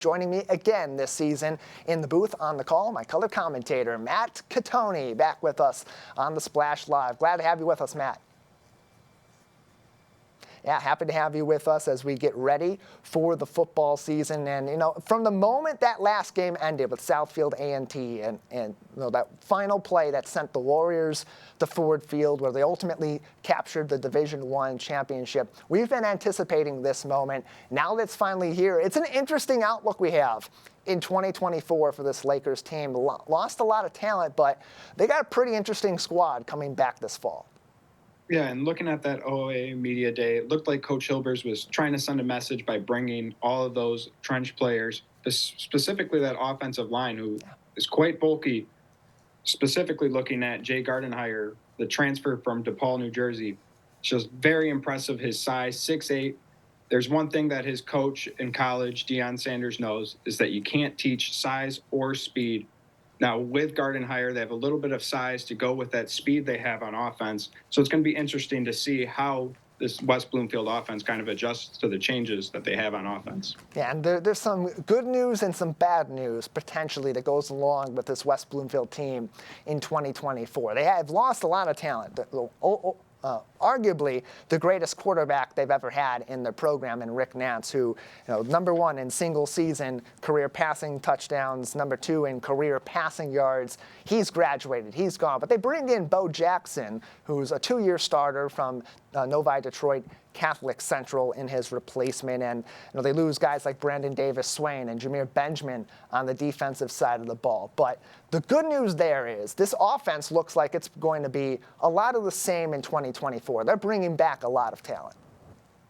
Joining me again this season in the booth on the call, my color commentator, Matt Catoni, back with us on the Splash Live. Glad to have you with us, Matt. Yeah, happy to have you with us as we get ready for the football season. And, from the moment that last game ended with Southfield A&T and that final play that sent the Warriors to Ford Field where they ultimately captured the Division I championship, we've been anticipating this moment. Now that it's finally here, it's an interesting outlook we have in 2024 for this Lakers team. Lost a lot of talent, but they got a pretty interesting squad coming back this fall. Yeah, and looking at that OA Media Day, it looked like Coach Hilbers was trying to send a message by bringing all of those trench players, specifically that offensive line, who is quite bulky, specifically looking at Jay Gardenhire, the transfer from DePaul, New Jersey. Just very impressive, his size, 6'8". There's one thing that his coach in college, Deion Sanders, knows, is that you can't teach size or speed. Now, with Gardenhire, they have a little bit of size to go with that speed they have on offense. So it's going to be interesting to see how this West Bloomfield offense kind of adjusts to the changes that they have on offense. Yeah, and there's some good news and some bad news, potentially, that goes along with this West Bloomfield team in 2024. They have lost a lot of talent. Arguably the greatest quarterback they've ever had in their program in Rick Nance, who, number one in single season career passing touchdowns, number two in career passing yards. He's graduated, he's gone. But they bring in Bo Jackson, who's a 2-year starter from Novi Detroit Catholic Central in his replacement. And they lose guys like Brandon Davis Swain and Jameer Benjamin on the defensive side of the ball. But the good news there is this offense looks like it's going to be a lot of the same in 2024. They're bringing back a lot of talent.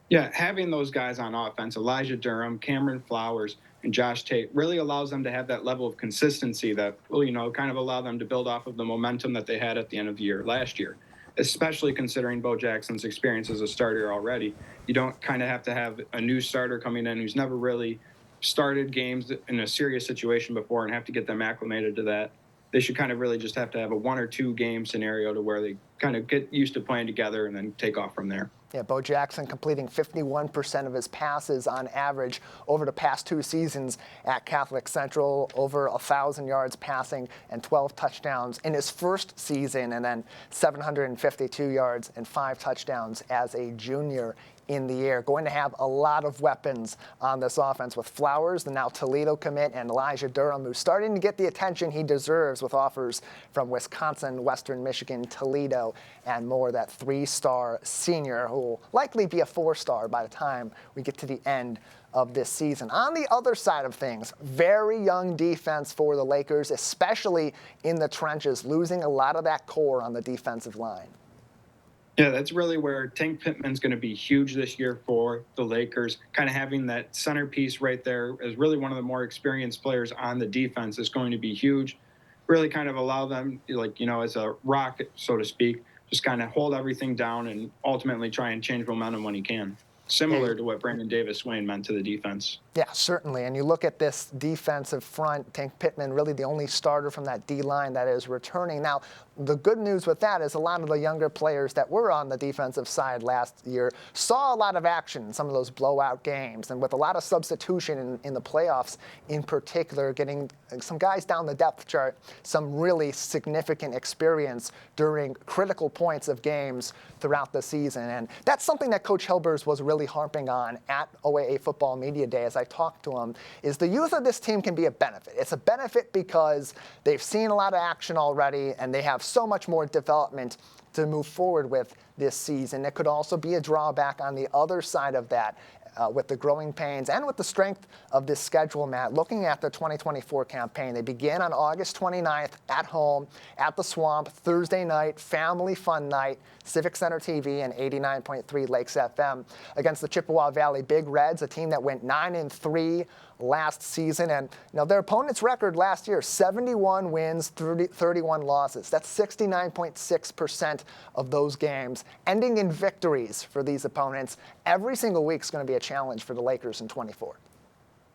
Yeah, having those guys on offense, Elijah Durham, Cameron Flowers, and Josh Tate, really allows them to have that level of consistency that will, kind of allow them to build off of the momentum that they had at the end of the year last year. Especially considering Bo Jackson's experience as a starter already. You don't kind of have to have a new starter coming in who's never really started games in a serious situation before and have to get them acclimated to that. They should kind of really just have to have a 1 or 2 game scenario to where they kind of get used to playing together and then take off from there. Yeah, Bo Jackson completing 51% of his passes on average over the past 2 seasons at Catholic Central, over 1,000 yards passing and 12 touchdowns in his first season, and then 752 yards and 5 touchdowns as a junior in the year. Going to have a lot of weapons on this offense with Flowers, the now Toledo commit, and Elijah Durham, who's starting to get the attention he deserves with offers from Wisconsin, Western Michigan, Toledo, and more. That 3-star senior who will likely be a 4-star by the time we get to the end of this season. On the other side of things, very young defense for the Lakers, especially in the trenches, losing a lot of that core on the defensive line. Yeah, that's really where Tank Pittman's going to be huge this year for the Lakers. Kind of having that centerpiece right there as really one of the more experienced players on the defense is going to be huge. Really kind of allow them, as a rock, so to speak, just kind of hold everything down and ultimately try and change momentum when he can. Similar to what Brandon Davis Swain meant to the defense. Yeah, certainly. And you look at this defensive front, Tank Pittman, really the only starter from that D-line that is returning. Now, the good news with that is a lot of the younger players that were on the defensive side last year saw a lot of action in some of those blowout games. And with a lot of substitution in the playoffs in particular, getting some guys down the depth chart, some really significant experience during critical points of games throughout the season. And that's something that Coach Hilbers was really harping on at OAA Football Media Day as I talked to him, is the youth of this team can be a benefit. It's a benefit because they've seen a lot of action already and they have so much more development to move forward with this season. It could also be a drawback on the other side of that with the growing pains and with the strength of this schedule, Matt. Looking at the 2024 campaign, they begin on August 29th at home at the Swamp, Thursday night, family fun night, Civic Center TV and 89.3 Lakes FM against the Chippewa Valley Big Reds, a team that went 9-3 last season. And their opponent's record last year, 71 wins, 31 losses. That's 69.6% of those games, ending in victories for these opponents. Every single week is going to be a challenge for the Lakers in 24.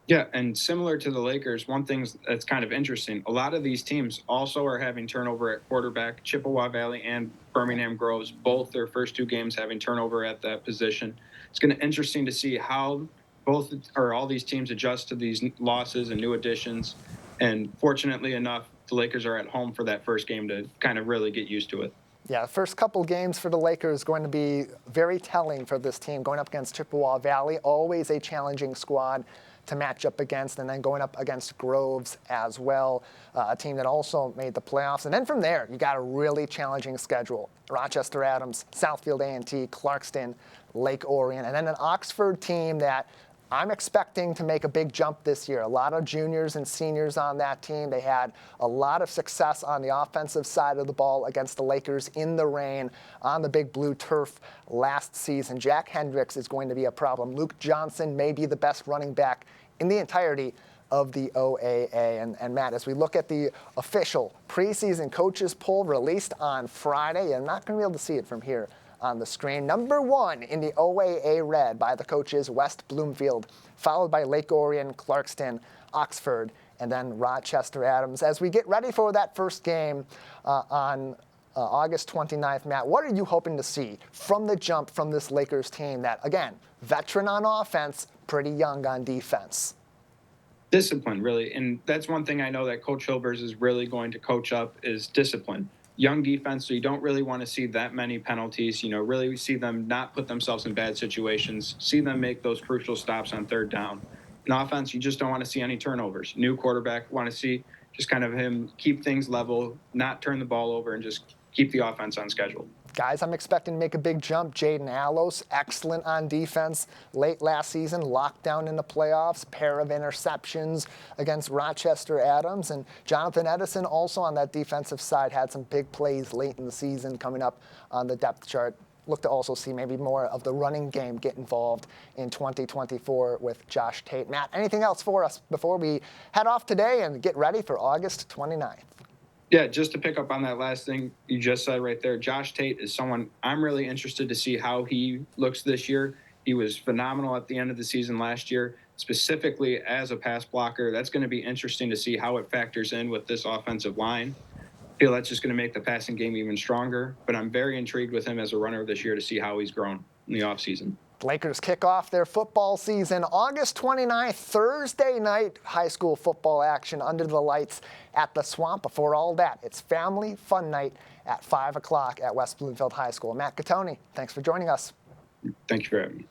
Yeah, and similar to the Lakers, one thing that's kind of interesting, a lot of these teams also are having turnover at quarterback. Chippewa Valley and Birmingham Groves, both their first 2 games having turnover at that position. It's going to be interesting to see how all these teams adjust to these losses and new additions. And fortunately enough, the Lakers are at home for that first game to kind of really get used to it. Yeah, the first couple games for the Lakers going to be very telling for this team, going up against Chippewa Valley, always a challenging squad to match up against, and then going up against Groves as well, a team that also made the playoffs. And then from there, you got a really challenging schedule. Rochester Adams, Southfield A&T, Clarkston, Lake Orion, and then an Oxford team that I'm expecting to make a big jump this year. A lot of juniors and seniors on that team. They had a lot of success on the offensive side of the ball against the Lakers in the rain on the big blue turf last season. Jack Hendricks is going to be a problem. Luke Johnson may be the best running back in the entirety of the OAA. And Matt, as we look at the official preseason coaches poll released on Friday, you're not going to be able to see it from here on the screen. Number 1 in the OAA red by the coaches West Bloomfield, followed by Lake Orion, Clarkston, Oxford, and then Rochester Adams. As we get ready for that first game on August 29th, Matt, what are you hoping to see from the jump from this Lakers team that, again, veteran on offense, pretty young on defense? Discipline, really. And that's one thing I know that Coach Hilbers is really going to coach up is discipline. Young defense, so you don't really want to see that many penalties. Really see them not put themselves in bad situations, see them make those crucial stops on third down. In offense, you just don't want to see any turnovers. New quarterback, want to see just kind of him keep things level, not turn the ball over, and just keep the offense on schedule. Guys, I'm expecting to make a big jump. Jaden Allos, excellent on defense late last season, locked down in the playoffs, pair of interceptions against Rochester Adams. And Jonathan Edison also on that defensive side had some big plays late in the season coming up on the depth chart. Look to also see maybe more of the running game get involved in 2024 with Josh Tate. Matt, anything else for us before we head off today and get ready for August 29th? Yeah, just to pick up on that last thing you just said right there, Josh Tate is someone I'm really interested to see how he looks this year. He was phenomenal at the end of the season last year, specifically as a pass blocker. That's going to be interesting to see how it factors in with this offensive line. I feel that's just going to make the passing game even stronger, but I'm very intrigued with him as a runner this year to see how he's grown in the offseason. Lakers kick off their football season August 29th, Thursday night, high school football action under the lights at the Swamp. Before all that, it's family fun night at 5 o'clock at West Bloomfield High School. Matt Catoni, thanks for joining us. Thank you for having me.